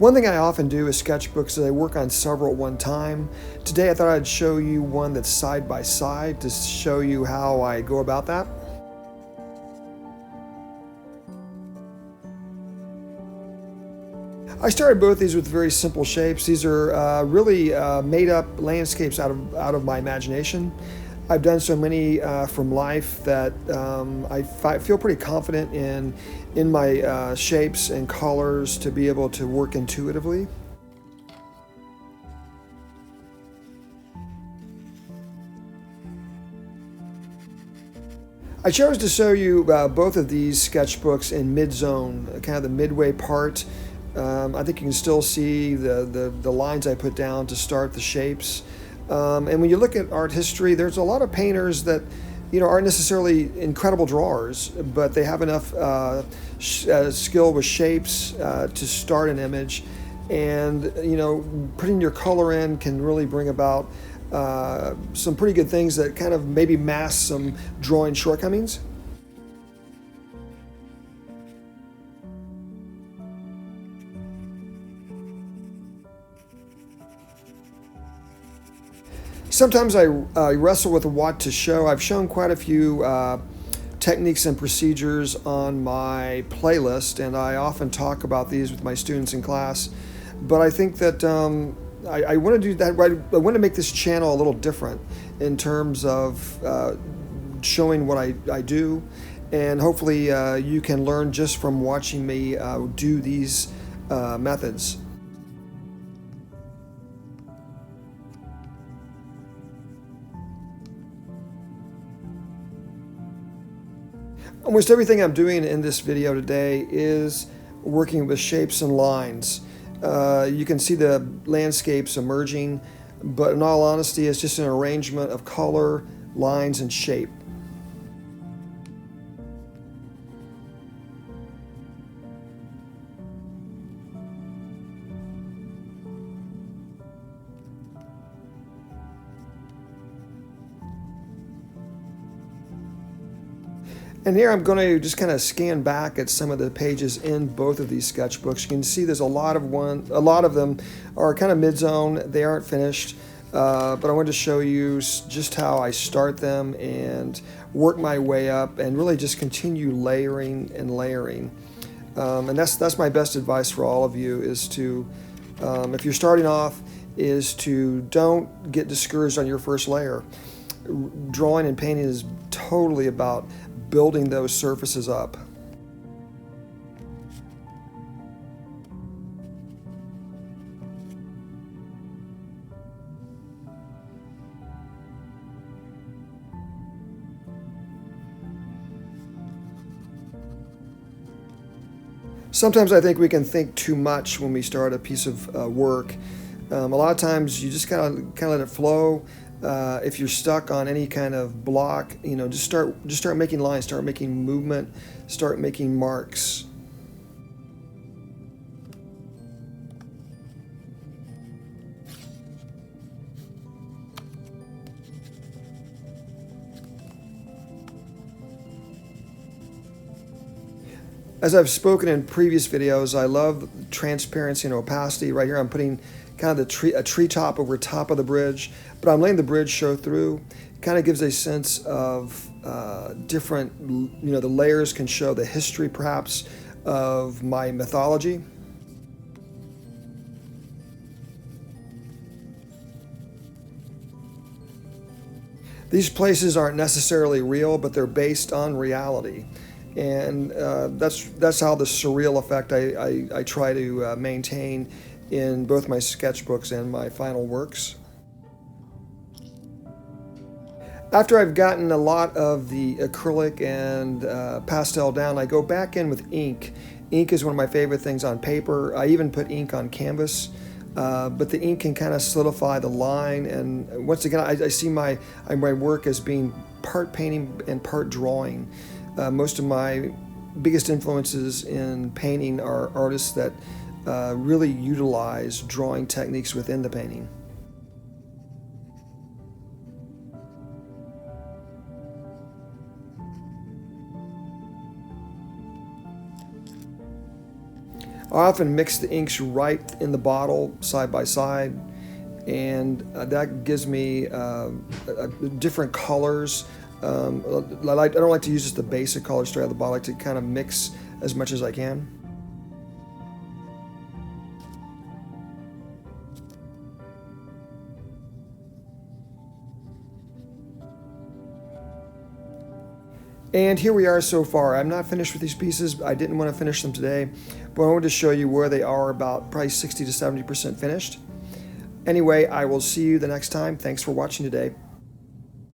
One thing I often do with sketchbooks is I work on several at one time. Today I thought I'd show you one that's side by side to show you how I go about that. I started both these with very simple shapes. These are really made up landscapes out of my imagination. I've done so many from life that I feel pretty confident in my shapes and colors to be able to work intuitively. I chose to show you both of these sketchbooks in mid-zone, kind of the midway part. I think you can still see the lines I put down to start the shapes. And when you look at art history, there's a lot of painters that aren't necessarily incredible drawers, but they have enough skill with shapes to start an image, and putting your color in can really bring about some pretty good things that kind of maybe mask some drawing shortcomings. Sometimes I wrestle with what to show. I've shown quite a few techniques and procedures on my playlist, and I often talk about these with my students in class. But I think that I want to do that. I want to make this channel a little different in terms of showing what I do, and hopefully you can learn just from watching me do these methods. Almost everything I'm doing in this video today is working with shapes and lines. You can see the landscapes emerging, but in all honesty, it's just an arrangement of color, lines, and shape. And here I'm going to just kind of scan back at some of the pages in both of these sketchbooks. You can see there's a lot of them are kind of mid-zone. They aren't finished, but I wanted to show you just how I start them and work my way up and really just continue layering and layering. And that's my best advice for all of you is to, if you're starting off, is to don't get discouraged on your first layer. Drawing and painting is totally about building those surfaces up. Sometimes I think we can think too much when we start a piece of work. A lot of times you just kind of let it flow. If you're stuck on any kind of block, just start making lines, start making movement, start making marks. As I've spoken in previous videos, I love transparency and opacity. Right here I'm putting kind of a treetop over top of the bridge, but I'm letting the bridge show through. It kind of gives a sense of different, the layers can show the history perhaps of my mythology. These places aren't necessarily real, but they're based on reality. And that's how the surreal effect I try to maintain in both my sketchbooks and my final works. After I've gotten a lot of the acrylic and pastel down, I go back in with ink. Ink is one of my favorite things on paper. I even put ink on canvas, but the ink can kind of solidify the line. And once again, I see my work as being part painting and part drawing. Most of my biggest influences in painting are artists that really utilize drawing techniques within the painting. I often mix the inks right in the bottle side by side, and that gives me different colors. I don't like to use just the basic color straight out of the bottle. I like to kind of mix as much as I can. And here we are so far. I'm not finished with these pieces. I didn't want to finish them today, but I wanted to show you where they are, about probably 60 to 70% finished. Anyway, I will see you the next time. Thanks for watching today.